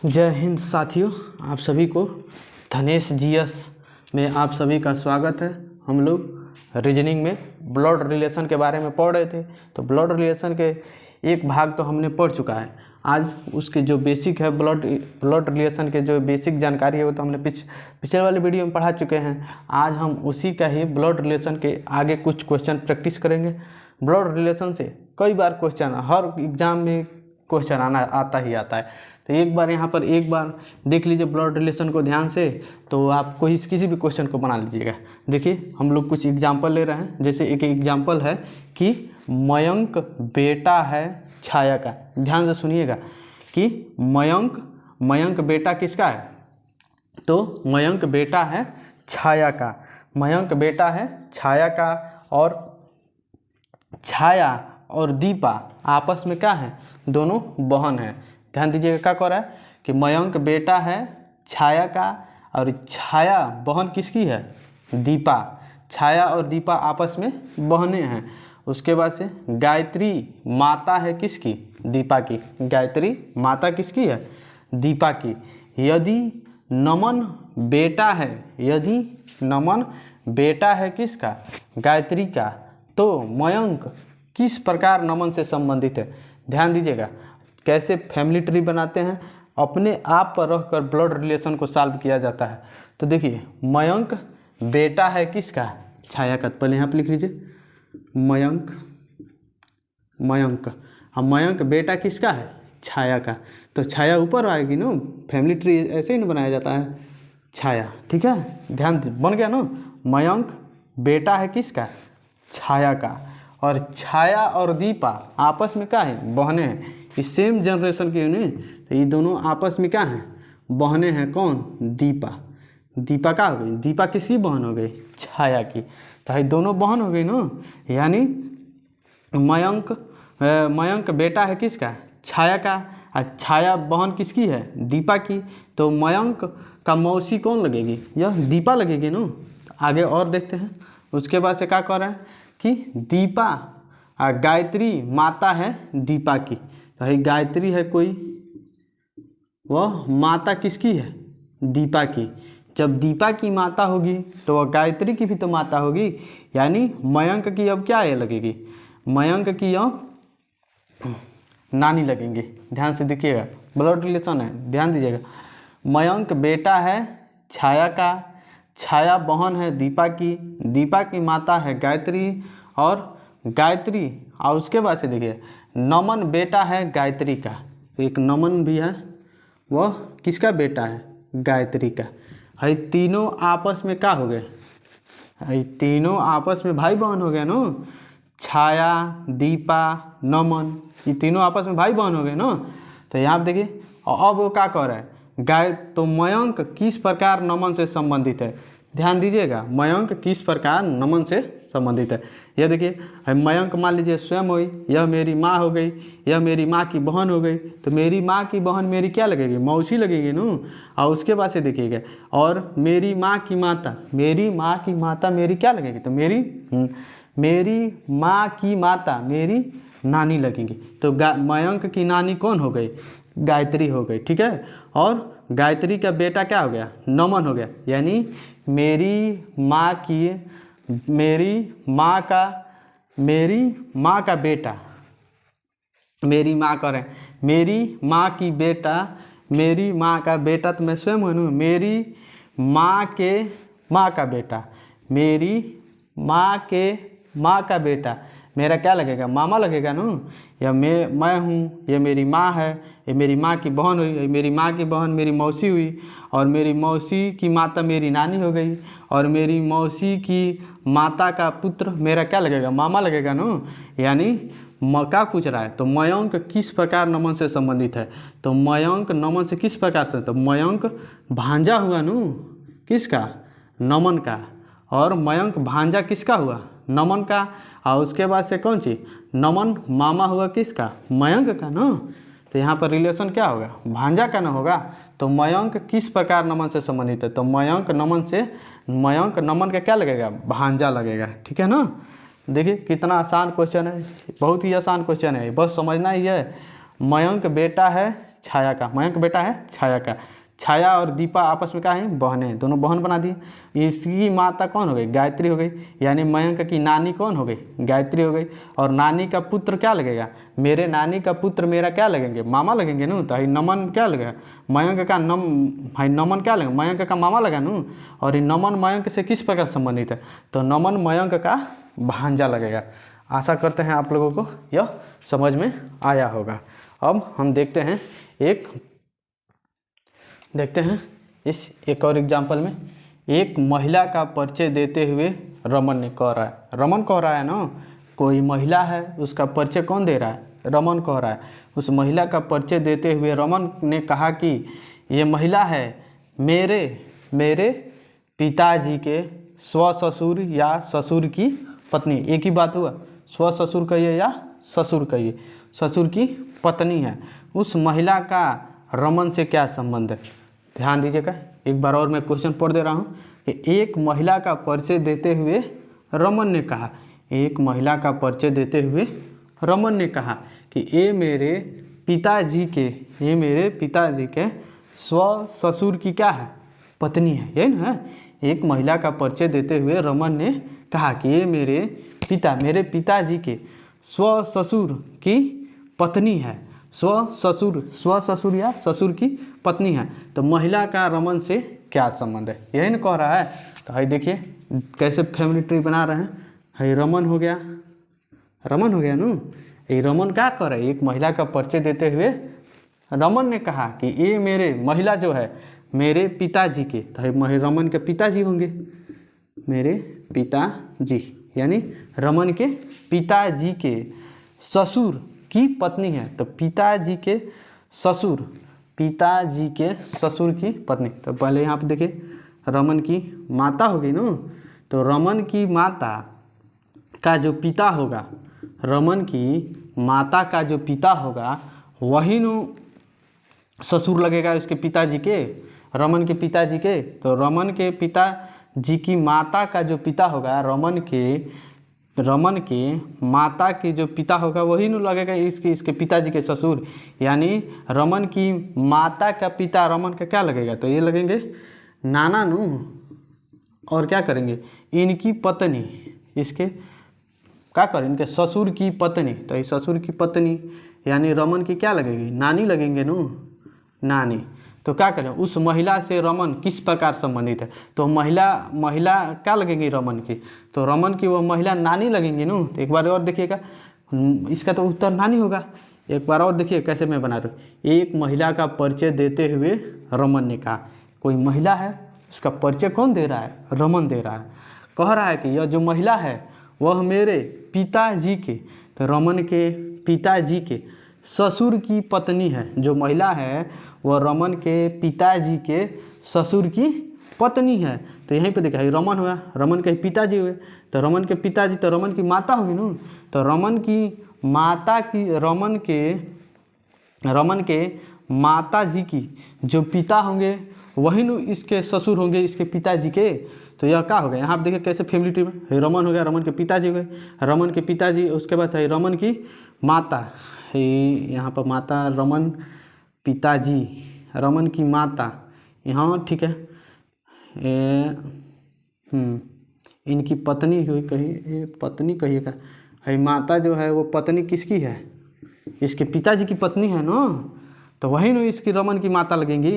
जय हिंद साथियों, आप सभी को धनेश जीएस में आप सभी का स्वागत है। हम लोग रीजनिंग में ब्लड रिलेशन के बारे में पढ़ रहे थे, तो ब्लड रिलेशन के एक भाग तो हमने पढ़ चुका है। आज उसके जो बेसिक है ब्लड रिलेशन के जो बेसिक जानकारी है वो तो हमने पिछले वाले वीडियो में पढ़ा चुके हैं। आज हम उसी का ही ब्लड रिलेशन के आगे कुछ क्वेश्चन प्रैक्टिस करेंगे। ब्लड रिलेशन से कई बार क्वेश्चन हर एग्जाम में क्वेश्चन आता ही आता है, तो एक बार देख लीजिए ब्लड रिलेशन को ध्यान से, तो आप किसी भी क्वेश्चन को बना लीजिएगा। देखिए हम लोग कुछ एग्जाम्पल ले रहे हैं। जैसे एक एग्जाम्पल है कि मयंक बेटा है छाया का। ध्यान से सुनिएगा कि मयंक बेटा किसका है, तो मयंक बेटा है छाया का। मयंक बेटा है छाया का, और छाया और दीपा आपस में क्या है, दोनों बहन है। ध्यान दीजिएगा क्या कह रहा है कि मयंक बेटा है छाया का, और छाया बहन किसकी है, दीपा। छाया और दीपा आपस में बहनें हैं। उसके बाद से गायत्री माता है किसकी, दीपा की। गायत्री माता किसकी है, दीपा की। यदि नमन बेटा है किसका, गायत्री का, तो मयंक किस प्रकार नमन से संबंधित है। ध्यान दीजिएगा कैसे फैमिली ट्री बनाते हैं, अपने आप पर रहकर ब्लड रिलेशन को सॉल्व किया जाता है। तो देखिए मयंक बेटा है किसका, छाया का। पहले यहाँ पर लिख लीजिए मयंक बेटा किसका है, छाया का। तो छाया ऊपर आएगी ना, फैमिली ट्री ऐसे ही ना बनाया जाता है, छाया। ठीक है, ध्यान बन गया ना। मयंक बेटा है किसका, छाया का, और छाया और दीपा आपस में क्या है, बहनें हैं। इस सेम जनरेशन की नहीं, तो ये दोनों आपस में क्या हैं, बहनें हैं। कौन, दीपा का हो गई, दीपा किसकी बहन हो गई, छाया की। तो ये दोनों बहन हो गई ना, यानी मयंक बेटा है किसका, छाया का, और छाया बहन किसकी है, दीपा की। तो मयंक का मौसी कौन लगेगी, यह दीपा लगेगी ना। आगे और देखते हैं। उसके बाद से क्या कह रहे हैं कि दीपा गायत्री माता है दीपा की। तो ये गायत्री है कोई, वह माता किसकी है, दीपा की। जब दीपा की माता होगी तो वह गायत्री की भी तो माता होगी, यानी मयंक की अब क्या है लगेगी, मयंक की अब नानी लगेंगे। ध्यान से देखिएगा, ब्लड रिलेशन है, ध्यान दीजिएगा। मयंक बेटा है छाया का, छाया बहन है दीपा की माता है गायत्री, और गायत्री, और उसके बाद से देखिए नमन बेटा है गायत्री का। तो एक नमन भी है, वह किसका बेटा है, गायत्री का। है तीनों आपस में क्या हो गए, है तीनों आपस में भाई बहन हो गए ना। छाया, दीपा, नमन, ये तीनों आपस में भाई बहन हो गए ना। तो यहाँ पे देखिए, और अब वो क्या कह रहा है, तो मयंक किस प्रकार नमन से संबंधित है। ध्यान दीजिएगा, मयंक किस प्रकार नमन से संबंधित है। यह देखिए मयंक मान लीजिए स्वयं हुई, यह मेरी माँ हो गई, यह मेरी माँ की बहन हो गई। तो मेरी माँ की बहन मेरी क्या लगेगी, मौसी लगेगी ना। और उसके बाद से देखिएगा, और मेरी माँ की माता मेरी क्या लगेगी, तो मेरी माँ की माता मेरी नानी लगेंगी। तो मयंक की नानी कौन हो गई, गायत्री हो गई। ठीक है, और गायत्री का बेटा क्या हो गया, नमन हो गया। यानी मेरी माँ का बेटा, मेरी माँ का बेटा, तो मैं स्वयं हूँ। मेरी माँ का बेटा मेरा क्या लगेगा, मामा लगेगा ना। या मैं हूँ, ये मेरी माँ है, ये मेरी माँ की बहन हुई, ये मेरी माँ की बहन मेरी मौसी हुई, और मेरी मौसी की माता मेरी नानी हो गई, और मेरी मौसी की माता का पुत्र मेरा क्या लगेगा, मामा लगेगा ना। यानी क्या पूछ रहा है, तो मयंक किस प्रकार नमन से संबंधित है। तो मयंक नमन से किस प्रकार से, तो मयंक भांजा हुआ ना किसका, नमन का, और मयंक भांजा किसका हुआ, नमन का। और उसके बाद से कौन सी, नमन मामा हुआ किसका, मयंक का ना। तो यहाँ पर रिलेशन क्या होगा, भांजा का ना होगा। तो मयंक किस प्रकार नमन से संबंधित है, तो मयंक नमन का क्या लगेगा, भांजा लगेगा। ठीक है ना। देखिए कितना आसान क्वेश्चन है, बहुत ही आसान क्वेश्चन है, बस समझना ही है। मयंक बेटा है छाया का, मयंक बेटा है छाया का। छाया और दीपा आपस में क्या है, बहनें हैं, दोनों बहन बना दिए। इसकी माता कौन हो गई, गायत्री हो गई, यानी मयंक की नानी कौन हो गई, गायत्री हो गई। और नानी का पुत्र क्या लगेगा, मेरे नानी का पुत्र मेरा क्या लगेंगे, मामा लगेंगे नू। तो नमन क्या लगेगा, मयंक का नमन क्या लगेगा, मयंक का मामा लगा नू। और ये नमन मयंक से किस प्रकार संबंधित है, तो नमन मयंक का भांजा लगेगा। आशा करते हैं आप लोगों को यह समझ में आया होगा। अब हम देखते हैं इस एक और एग्जाम्पल में, एक महिला का परिचय देते हुए रमन ने कह रहा है, रमन कह रहा है ना, कोई महिला है उसका परिचय कौन दे रहा है, रमन कह रहा है। उस महिला का परिचय देते हुए रमन ने कहा कि ये महिला है मेरे पिताजी के स्वससुर या ससुर की पत्नी। एक ही बात हुआ, स्वससुर कहिए या ससुर कहिए, ससुर की पत्नी है। उस महिला का रमन से क्या संबंध है, ध्यान दीजिएगा। एक बार और मैं क्वेश्चन पढ़ दे रहा हूँ कि एक महिला का परिचय देते हुए रमन ने कहा, एक महिला का परिचय देते हुए रमन ने कहा कि ये मेरे पिताजी के स्व ससुर की क्या है, पत्नी है, ये ना। एक महिला का परिचय देते हुए रमन ने कहा कि ये मेरे पिताजी के स्व ससुर की पत्नी है। स्व ससुर या ससुर की पत्नी है। तो महिला का रमन से क्या संबंध है, यही ना कह रहा है। तो भाई देखिए कैसे फैमिली ट्री बना रहे हैं। भाई रमन हो गया नू। ये रमन क्या कर रहा है, एक महिला का परिचय देते हुए रमन ने कहा कि ये मेरे, महिला जो है मेरे पिताजी के, तो रमन के पिताजी होंगे, मेरे पिताजी, यानी रमन के पिताजी के ससुर की पत्नी है। तो पिताजी के ससुर की पत्नी। तो पहले यहाँ पे देखिए रमन की माता होगी ना, तो रमन की माता का जो पिता होगा, रमन की माता का जो पिता होगा वही नु ससुर लगेगा उसके पिताजी के, रमन के पिताजी के। तो रमन के पिताजी की माता का जो पिता होगा, रमन के माता के जो पिता होगा वही नु लगेगा इसके पिताजी के ससुर, यानी रमन की माता का पिता रमन का क्या लगेगा, तो ये लगेंगे नाना नु। और क्या करेंगे, इनकी पत्नी, इसके क्या करें, इनके ससुर की पत्नी। तो ये ससुर की पत्नी यानी रमन की क्या लगेगी, नानी लगेंगे नु, नानी। तो क्या करें, उस महिला से रमन किस प्रकार संबंधित है, तो महिला क्या लगेंगी रमन की, तो रमन की वो महिला नानी लगेंगी नु। तो एक बार और देखिएगा, इसका तो उत्तर नानी होगा। एक बार और देखिए कैसे मैं बना रहा हूँ। एक महिला का परिचय देते हुए रमन ने कहा, कोई महिला है उसका परिचय कौन दे रहा है, रमन दे रहा है। कह रहा है कि यह जो महिला है वह मेरे पिताजी के, तो रमन के पिताजी के ससुर की पत्नी है। जो महिला है वह रमन के पिताजी के ससुर की पत्नी है। तो यहीं पे देखा रमन हुआ, रमन के पिताजी हुए, तो रमन के पिताजी तो रमन की माता होगी ना। तो रमन के माता जी की जो पिता होंगे वही नु इसके ससुर होंगे, इसके पिताजी के। तो यह क्या हो गया, यहाँ आप देखिए कैसे फैमिली ट्री में रमन हो गया, रमन के पिताजी हो गए, रमन के पिताजी, उसके बाद है रमन की माता, यहाँ पर माता रमन पिताजी, रमन की माता यहाँ, ठीक है। इनकी पत्नी हुई, कही पत्नी कहिएगा, है माता जो है वो पत्नी किसकी है, इसके पिताजी की पत्नी है ना। तो वही ना इसकी रमन की माता लगेंगी,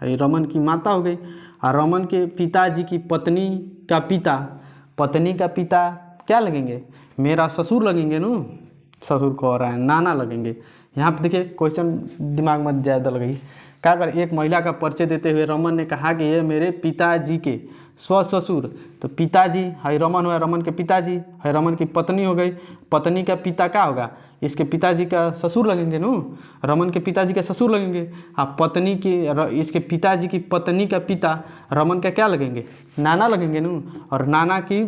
है रमन की माता हो गई। और रमन के पिताजी की पत्नी का पिता क्या लगेंगे, मेरा ससुर लगेंगे ना, ससुर को रहा है नाना लगेंगे। यहाँ पे देखिए क्वेश्चन दिमाग में ज़्यादा लगेगी। क्या कर, एक महिला का परिचय देते हुए रमन ने कहा कि ये मेरे पिताजी के स्व ससुर, तो पिताजी है रमन हुआ, रमन के पिताजी है, रमन की पत्नी हो गई, पत्नी का पिता क्या होगा, इसके पिताजी का ससुर लगेंगे नो, रमन के पिताजी के ससुर लगेंगे। आप पत्नी की, इसके पिताजी की पत्नी का पिता रमन का क्या लगेंगे, नाना लगेंगे नो। और नाना की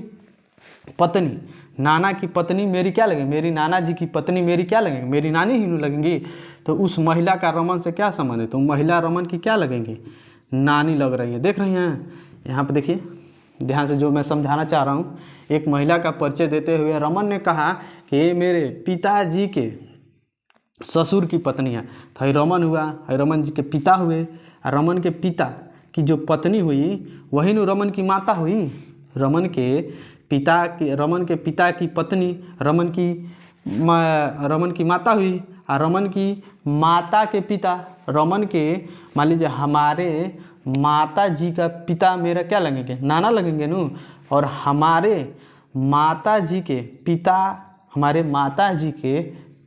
पत्नी मेरी क्या लगेगी, मेरी नाना जी की पत्नी मेरी क्या लगेंगी, मेरी नानी ही लगेंगी। तो उस महिला का रमन से क्या संबंध है, तो महिला रमन की क्या लगेंगी, नानी लग रही है। देख रही हैं यहाँ पे देखिए ध्यान से जो मैं समझाना चाह रहा हूँ। एक महिला का परिचय देते हुए रमन ने कहा कि ये मेरे पिताजी के ससुर की पत्नी है। तो है रमन हुआ, है रमन जी के पिता हुए, और रमन के पिता की जो पत्नी हुई वही न रमन की माता हुई। रमन के पिता की पत्नी रमन की माता हुई, और रमन की माता के पिता मान लीजिए हमारे माता जी का पिता मेरा क्या लगेंगे, नाना लगेंगे न, और हमारे माता जी के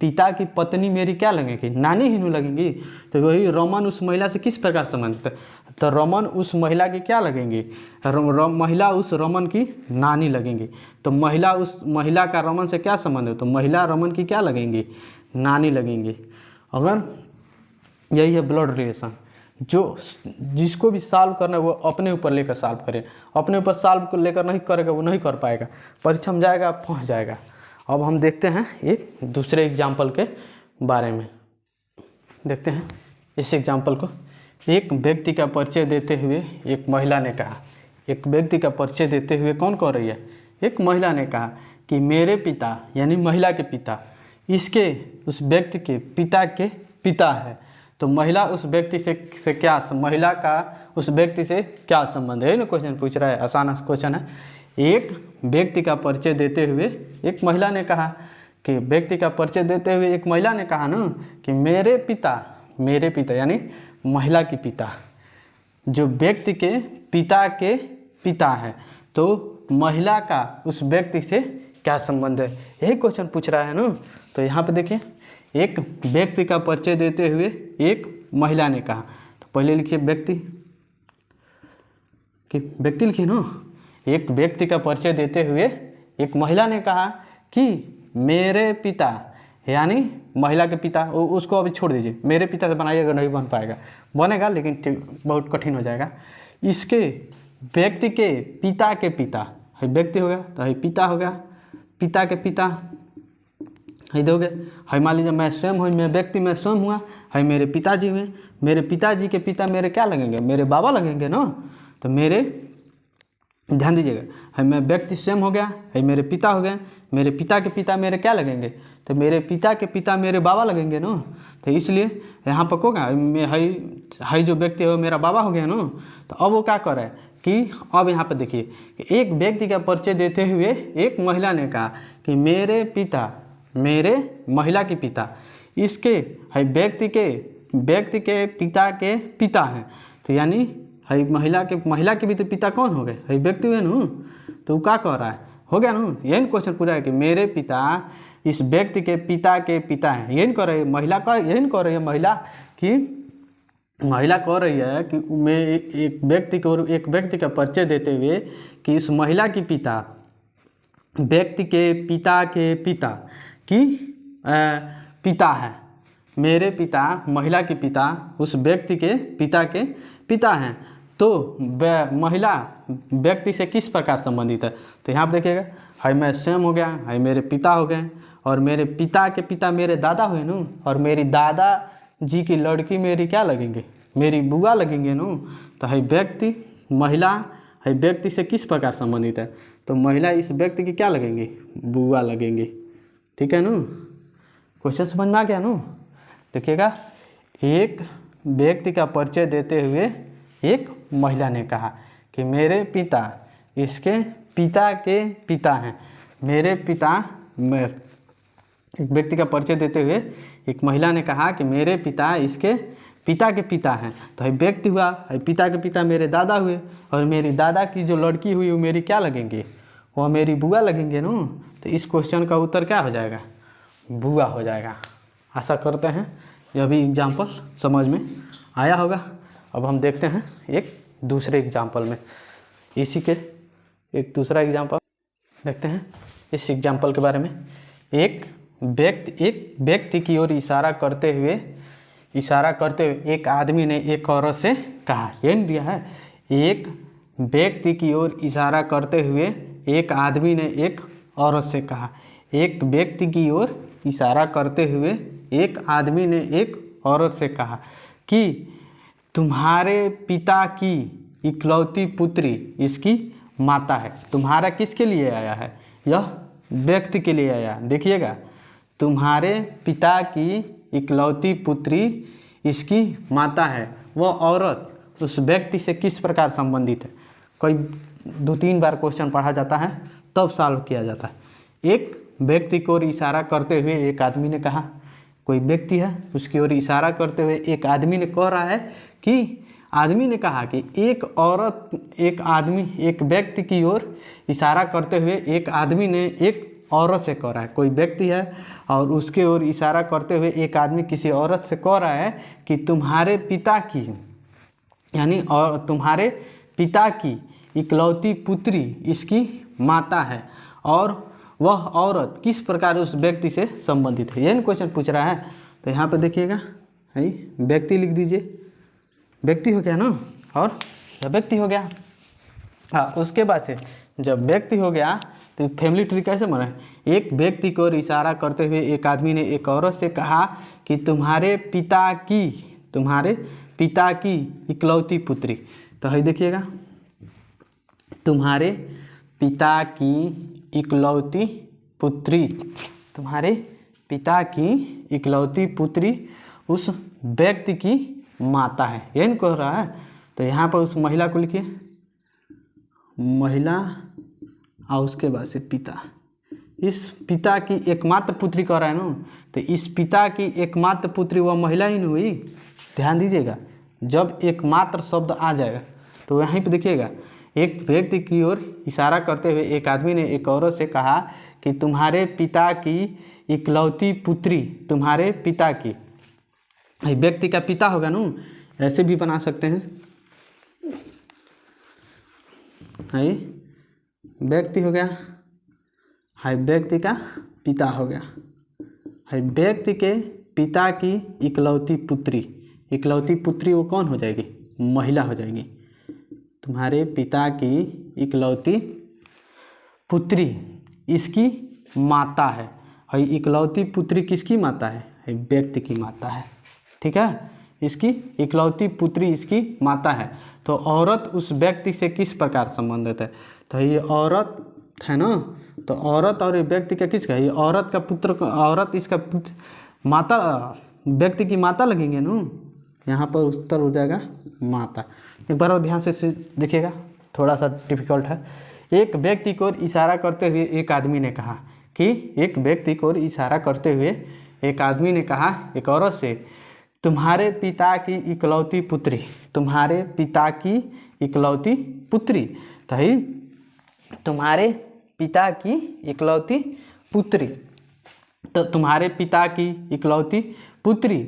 पिता की पत्नी मेरी क्या लगेगी, नानी ही लगेंगी। तो वही रमन उस महिला से किस प्रकार संबंधित है, तो रमन उस महिला के क्या लगेंगे, महिला उस रमन की नानी लगेंगी। तो महिला उस महिला का रमन से क्या संबंध है, तो महिला रमन की क्या लगेंगी, नानी लगेंगी। अगर यही है ब्लड रिलेशन, जिसको भी सॉल्व करना है वो अपने ऊपर लेकर सॉल्व करे, अपने ऊपर सॉल्व लेकर नहीं करेगा वो नहीं कर पाएगा, परीक्षा में जाएगा फंस जाएगा। अब हम देखते हैं एक दूसरे एग्जाम्पल के बारे में। देखते हैं इस एग्जाम्पल को। एक व्यक्ति का परिचय देते हुए एक महिला ने कहा, एक व्यक्ति का परिचय देते हुए कौन कह रही है, एक महिला ने कहा कि मेरे पिता यानी महिला के पिता इसके उस व्यक्ति के पिता के पिता है। तो महिला उस व्यक्ति से क्या, महिला का उस व्यक्ति से क्या संबंध है ना, क्वेश्चन पूछ रहा है, आसान क्वेश्चन है। एक व्यक्ति का परिचय देते हुए एक महिला ने कहा कि व्यक्ति का परिचय देते हुए एक महिला ने कहा ना कि मेरे पिता यानी महिला की पिता जो व्यक्ति के पिता है, तो महिला का उस व्यक्ति से क्या संबंध है, यही क्वेश्चन पूछ रहा है ना। तो यहाँ पे देखिए, एक व्यक्ति का परिचय देते हुए एक महिला ने कहा, तो पहले लिखिए व्यक्ति लिखिए ना। एक व्यक्ति का परिचय देते हुए एक महिला ने कहा कि मेरे पिता यानी महिला के पिता, उसको अभी छोड़ दीजिए, मेरे पिता से बनाइएगा, नहीं बन पाएगा, बनेगा लेकिन बहुत कठिन हो जाएगा। इसके व्यक्ति के पिता के पिता है, व्यक्ति हो गया तो है पिता हो गया, पिता के पिता है दोगे, है मान लीजिए मैं स्वयं हूँ, मैं व्यक्ति मैं स्वयं हुआ, है मेरे पिताजी हुए, मेरे पिताजी के पिता मेरे क्या लगेंगे, मेरे बाबा लगेंगे ना। तो मेरे ध्यान दीजिएगा, है मैं व्यक्ति स्वयं हो गया, है मेरे पिता हो गए, मेरे पिता के पिता मेरे क्या लगेंगे, तो मेरे पिता के पिता मेरे बाबा लगेंगे ना। तो इसलिए यहाँ पर होगा है जो व्यक्ति है वो मेरा बाबा हो गया ना। तो अब वो क्या कर रहा है कि अब यहाँ पर देखिए कि एक व्यक्ति का परिचय देते हुए एक महिला ने कहा कि मेरे पिता मेरे महिला के पिता इसके है व्यक्ति के पिता के पिता हैं। तो यानी है महिला के भी तो पिता कौन हो गए, है व्यक्ति हुए न। तो वो क्या कह रहा है, हो गया ना, यही क्वेश्चन पूरा है कि मेरे पिता इस व्यक्ति के पिता हैं। यही कह रही है महिला का, यही कह रही है महिला कह रही है कि मैं एक व्यक्ति का परिचय देते हुए कि इस महिला की पिता व्यक्ति के पिता की पिता है, मेरे पिता महिला के पिता उस व्यक्ति के पिता हैं। तो महिला व्यक्ति से किस प्रकार संबंधित है, तो यहाँ पर देखिएगा, है मैं स्वयं हो गया, है मेरे पिता हो गए, और मेरे पिता के पिता मेरे दादा हुए न, और मेरी दादा जी की लड़की मेरी क्या लगेंगे, मेरी बुआ लगेंगे न। तो है व्यक्ति महिला है व्यक्ति से किस प्रकार संबंधित है, तो महिला इस व्यक्ति की क्या लगेंगी, बुआ लगेंगी। ठीक है न, क्वेश्चन समझ में आ गया न। देखिएगा, एक व्यक्ति का परिचय देते हुए एक महिला ने कहा कि मेरे पिता इसके पिता के पिता हैं, मेरे पिता एक व्यक्ति का परिचय देते हुए एक महिला ने कहा कि मेरे पिता इसके पिता के पिता हैं। तो है व्यक्ति हुआ, है पिता के पिता मेरे दादा हुए, और मेरी दादा की जो लड़की हुई वो मेरी क्या लगेंगी, वो मेरी बुआ लगेंगे न। तो इस क्वेश्चन का उत्तर क्या हो जाएगा, बुआ हो जाएगा। आशा करते हैं यह भी एग्जाम्पल समझ में आया होगा। अब हम देखते हैं एक दूसरे एग्जाम्पल में, इसी के एक दूसरा एग्जाम्पल देखते हैं। इस एग्जाम्पल के बारे में, एक व्यक्ति की ओर इशारा करते हुए एक आदमी ने एक औरत से कहा, ये नहीं दिया है, एक व्यक्ति की ओर इशारा करते हुए एक आदमी ने एक औरत से कहा, एक व्यक्ति की ओर इशारा करते हुए एक आदमी ने एक औरत से कहा कि तुम्हारे पिता की इकलौती पुत्री इसकी माता है। तुम्हारा किसके लिए आया है, यह व्यक्ति के लिए आया। देखिएगा, तुम्हारे पिता की इकलौती पुत्री इसकी माता है, वह औरत उस व्यक्ति से किस प्रकार संबंधित है। कोई 2-3 बार क्वेश्चन पढ़ा जाता है तब सॉल्व किया जाता है। एक व्यक्ति को इशारा करते हुए एक आदमी ने कहा, कोई व्यक्ति है उसकी ओर इशारा करते हुए एक आदमी ने कह रहा है कि आदमी ने कहा कि एक व्यक्ति की ओर इशारा करते हुए एक आदमी ने एक औरत से कह रहा है। कोई व्यक्ति है और उसके ओर इशारा करते हुए एक आदमी किसी औरत से कह रहा है कि तुम्हारे पिता की, यानी और तुम्हारे पिता की इकलौती पुत्री इसकी माता है और वह औरत किस प्रकार उस व्यक्ति से संबंधित है। यही क्वेश्चन पूछ रहा है। तो यहाँ पर देखिएगा, व्यक्ति लिख दीजिए, व्यक्ति हो गया ना, और व्यक्ति हो गया। हाँ, उसके बाद से जब व्यक्ति हो गया तो फैमिली ट्री कैसे बना है। एक व्यक्ति को इशारा करते हुए एक आदमी ने एक औरत से कहा कि तुम्हारे पिता की इकलौती पुत्री। तो है देखिएगा, तुम्हारे पिता की इकलौती पुत्री, तुम्हारे पिता की इकलौती पुत्री उस व्यक्ति की माता है, यही कह रहा है। तो यहाँ पर उस महिला को लिखिए, महिला और उसके बाद से पिता। इस पिता की एकमात्र पुत्री कह रहा है ना, तो इस पिता की एकमात्र पुत्री वह महिला ही नहीं हुई। ध्यान दीजिएगा, जब एकमात्र शब्द आ जाएगा तो वहीं पे देखिएगा, एक व्यक्ति की ओर इशारा करते हुए एक आदमी ने एक औरत से कहा कि तुम्हारे पिता की इकलौती पुत्री, तुम्हारे पिता की, व्यक्ति का पिता होगा ना, ऐसे भी बना सकते हैं। व्यक्ति हो गया, व्यक्ति का पिता हो गया, व्यक्ति के पिता की इकलौती पुत्री। इकलौती पुत्री वो कौन हो जाएगी, महिला हो जाएगी। तुम्हारे पिता की इकलौती पुत्री इसकी माता है। इकलौती पुत्री किसकी माता है, व्यक्ति की माता है। ठीक है, इसकी इकलौती पुत्री इसकी माता है। तो औरत उस व्यक्ति से किस प्रकार संबंधित है। तो ये औरत है ना, तो औरत और व्यक्ति का किसका, ये औरत का पुत्र, औरत इसका पुत्र, माता, व्यक्ति की माता लगेंगे ना। यहाँ पर उत्तर हो जाएगा माता। एक बार और ध्यान से देखिएगा, थोड़ा सा डिफिकल्ट है। एक व्यक्ति को इशारा करते हुए एक आदमी ने कहा कि, एक व्यक्ति को इशारा करते हुए एक आदमी ने कहा एक औरत से, तुम्हारे पिता की इकलौती पुत्री, तुम्हारे पिता की इकलौती पुत्री। तो ही तुम्हारे पिता की इकलौती पुत्री, तो तुम्हारे पिता की इकलौती पुत्री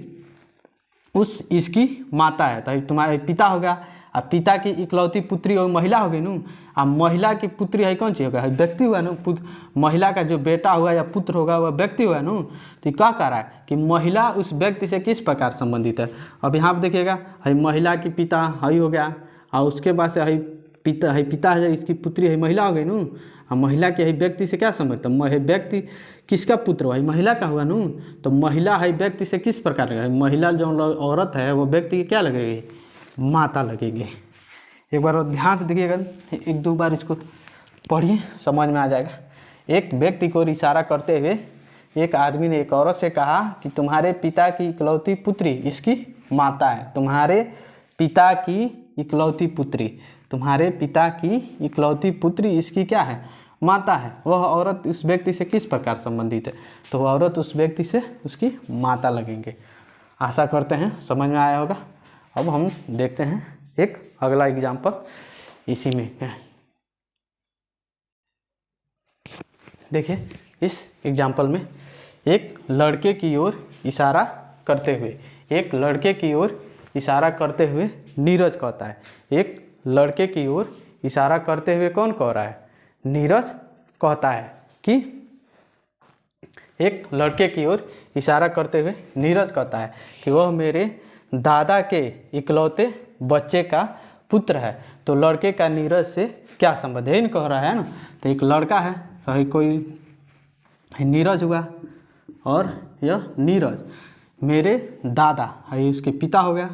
उस इसकी माता है। तो तुम्हारे पिता होगा, अब पिता की इकलौती पुत्री और महिला हो गई नू। अब महिला की पुत्री है कौन सी होगा, व्यक्ति हुआ ना। महिला का जो बेटा होगा या पुत्र होगा वह व्यक्ति हुआ नू। तो क्या कह रहा है कि महिला उस व्यक्ति से किस प्रकार संबंधित है। अब यहाँ पर देखिएगा, महिला की पिता हई हो गया, और उसके बाद से पिता है, इसकी पुत्री है, महिला हो गई नू। और महिला के व्यक्ति से क्या संबंधित है, व्यक्ति किसका पुत्र हुआ, महिला का हुआ नू। तो महिला है व्यक्ति से किस प्रकार लगेगा, महिला जो औरत है वो व्यक्ति की क्या लगेगी, माता लगेगी। एक बार ध्यान से देखिएगा, 1-2 बार इसको पढ़िए, समझ में आ जाएगा। एक व्यक्ति को इशारा करते हुए एक आदमी ने एक औरत से कहा कि तुम्हारे पिता की इकलौती पुत्री इसकी माता है। तुम्हारे पिता की इकलौती पुत्री, तुम्हारे पिता की इकलौती पुत्री इसकी क्या है, माता है। वह औरत उस व्यक्ति से किस प्रकार संबंधित है, तो वह औरत उस व्यक्ति से उसकी माता लगेंगे। आशा करते हैं समझ में आया होगा। अब हम देखते हैं एक अगला एग्जाम्पल इसी में क्या है। देखिए, इस एग्जाम्पल में एक लड़के की ओर इशारा करते हुए, एक लड़के की ओर इशारा करते हुए नीरज कहता है। एक लड़के की ओर इशारा करते हुए कौन कह रहा है, नीरज कहता है कि, एक लड़के की ओर इशारा करते हुए नीरज कहता है कि वह मेरे दादा के इकलौते बच्चे का पुत्र है। तो लड़के का नीरज से क्या संबंध है, इन कह रहा है ना। तो एक लड़का है, सही, कोई नीरज हुआ, और यह नीरज मेरे दादा है, उसके पिता हो गया।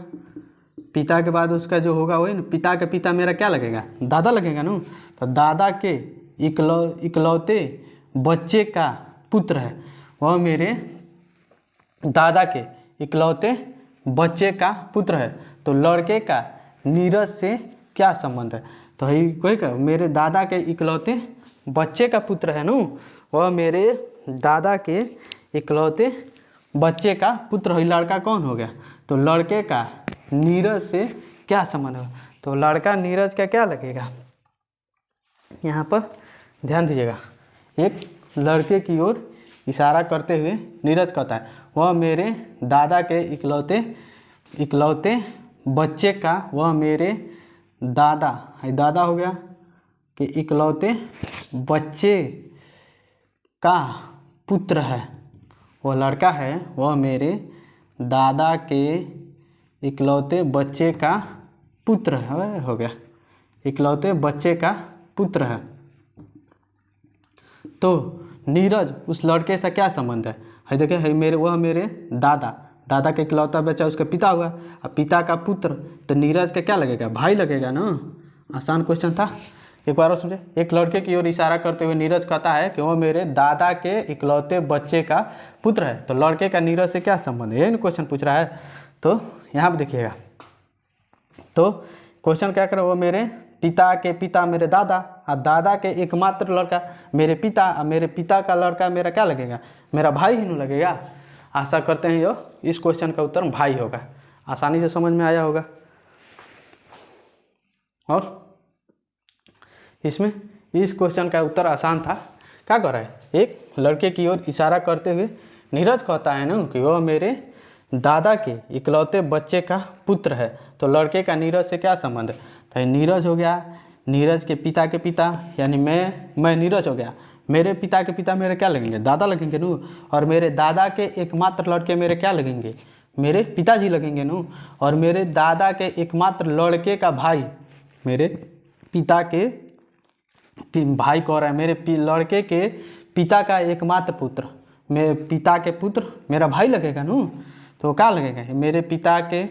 पिता के बाद उसका जो होगा वही ना, पिता के पिता मेरा क्या लगेगा, दादा लगेगा ना। तो दादा के इकलौते बच्चे का पुत्र है, वह मेरे दादा के इकलौते बच्चे का पुत्र है। तो लड़के का नीरज से क्या संबंध है? तो ही कोई का मेरे दादा के इकलौते बच्चे का पुत्र है ना, वह मेरे दादा के इकलौते बच्चे का पुत्र है। लड़का कौन हो गया? तो लड़के का नीरज से क्या संबंध है? तो लड़का नीरज का क्या लगेगा? यहाँ पर ध्यान दीजिएगा, एक लड़के की ओर इशारा करते हुए नीरज कहता है वह मेरे दादा के इकलौते बच्चे का, वह मेरे दादा हो गया कि इकलौते बच्चे का पुत्र है। वह लड़का है, वह मेरे दादा के इकलौते बच्चे का पुत्र है, हो गया इकलौते बच्चे का पुत्र है। तो नीरज उस लड़के से क्या संबंध है देखिए, है वह मेरे दादा का इकलौता बच्चा उसका पिता हुआ, और पिता का पुत्र, तो नीरज का क्या लगेगा? भाई लगेगा ना। आसान क्वेश्चन था, एक बार और समझे। एक लड़के की ओर इशारा करते हुए नीरज कहता है कि वह मेरे दादा के इकलौते बच्चे का पुत्र है। तो लड़के का नीरज से क्या संबंध है, यही क्वेश्चन पूछ रहा है। तो यहाँ पर देखिएगा, तो क्वेश्चन क्या करे, वो मेरे पिता के पिता मेरे दादा, और दादा के एकमात्र लड़का मेरे पिता, और मेरे पिता का लड़का मेरा क्या लगेगा? मेरा भाई ही नहीं लगेगा। आशा करते हैं यो इस क्वेश्चन का उत्तर भाई होगा। आसानी से समझ में आया होगा। और इसमें इस क्वेश्चन का उत्तर आसान था। क्या कर रहा है, एक लड़के की ओर इशारा करते हुए नीरज कहता है ना कि वह मेरे दादा के इकलौते बच्चे का पुत्र है। तो लड़के का नीरज से क्या संबंध है? तो नीरज हो गया, नीरज के पिता यानी मैं नीरज हो गया। मेरे पिता के पिता मेरे क्या लगेंगे? दादा लगेंगे नू। और मेरे दादा के एकमात्र लड़के मेरे क्या लगेंगे? मेरे पिताजी लगेंगे नू। और मेरे दादा के एकमात्र लड़के का भाई मेरे पिता के भाई कह रहा है, मेरे लड़के के पिता का एकमात्र पुत्र, मेरे पिता के पुत्र मेरा भाई लगेगा नू। तो क्या लगेगा? मेरे पिता के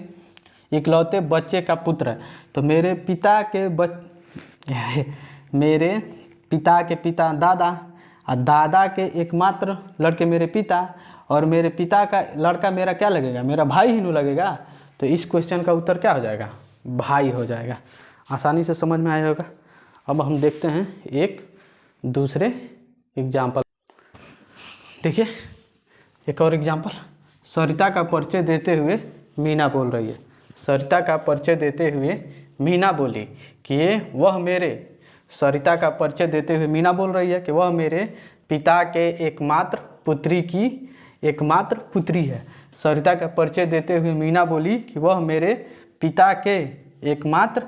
इकलौते बच्चे का पुत्र है। तो मेरे पिता के पिता दादा, और दादा के एकमात्र लड़के मेरे पिता, और मेरे पिता का लड़का मेरा क्या लगेगा? मेरा भाई ही नहीं लगेगा। तो इस क्वेश्चन का उत्तर क्या हो जाएगा? भाई हो जाएगा। आसानी से समझ में आया होगा। अब हम देखते हैं एक दूसरे एग्जाम्पल। देखिए एक और एग्जाम्पल, सरिता का परिचय देते हुए मीना बोल रही है। सरिता का परिचय देते हुए मीना बोली कि वह मेरे, सरिता का परिचय देते हुए मीना बोल रही है कि वह मेरे पिता के एकमात्र पुत्री है। सरिता का परिचय देते हुए मीना बोली कि वह मेरे पिता के एकमात्र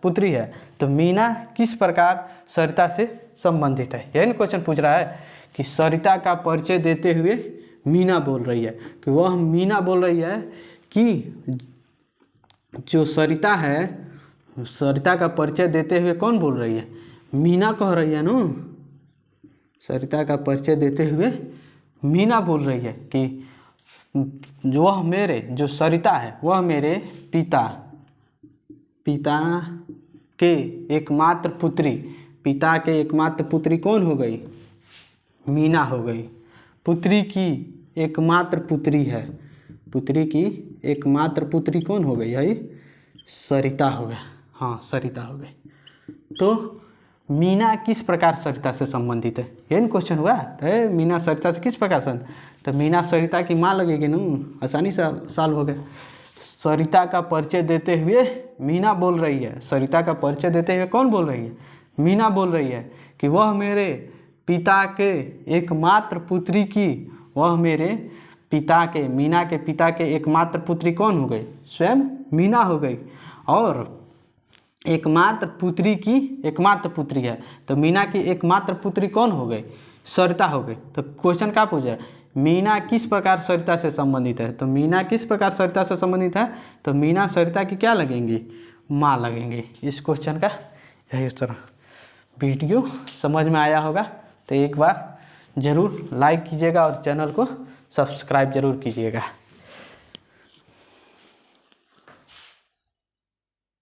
पुत्री है। तो मीना किस प्रकार सरिता से संबंधित है, यही क्वेश्चन पूछ रहा है कि सरिता का परिचय देते हुए मीना बोल रही है कि वह मीना बोल रही है कि जो सरिता है, सरिता का परिचय देते हुए कौन बोल रही है? मीना कह रही है ना। सरिता का परिचय देते हुए मीना बोल रही है कि जो सरिता है वह मेरे पिता के एकमात्र पुत्री कौन हो गई? मीना हो गई। पुत्री की एकमात्र पुत्री है, पुत्री की एकमात्र पुत्री कौन हो गई है? सरिता हो गया। हाँ, सरिता हो गई। तो मीना किस प्रकार सरिता से संबंधित है, यही क्वेश्चन हुआ है। मीना सरिता से किस प्रकार संबंधित? तो मीना सरिता की माँ लगेगी ना। आसानी से सॉल्व हो गया। सरिता का परिचय देते हुए मीना बोल रही है, सरिता का परिचय देते हुए कौन बोल रही है? मीना बोल रही है कि वह मेरे पिता के एकमात्र पुत्री की, वह मेरे पिता के, मीना के पिता के एकमात्र पुत्री कौन हो गई? स्वयं मीना हो गई। और एकमात्र पुत्री है। तो मीना की एकमात्र पुत्री कौन हो गई? सरिता हो गई। तो क्वेश्चन क्या पूछा है? मीना किस प्रकार सरिता से संबंधित है? तो मीना किस प्रकार सरिता से संबंधित है? तो मीना सरिता की क्या लगेंगी? माँ लगेंगी। इस क्वेश्चन का यही उत्तर। वीडियो समझ में आया होगा तो एक बार ज़रूर लाइक कीजिएगा और चैनल को सब्सक्राइब ज़रूर कीजिएगा।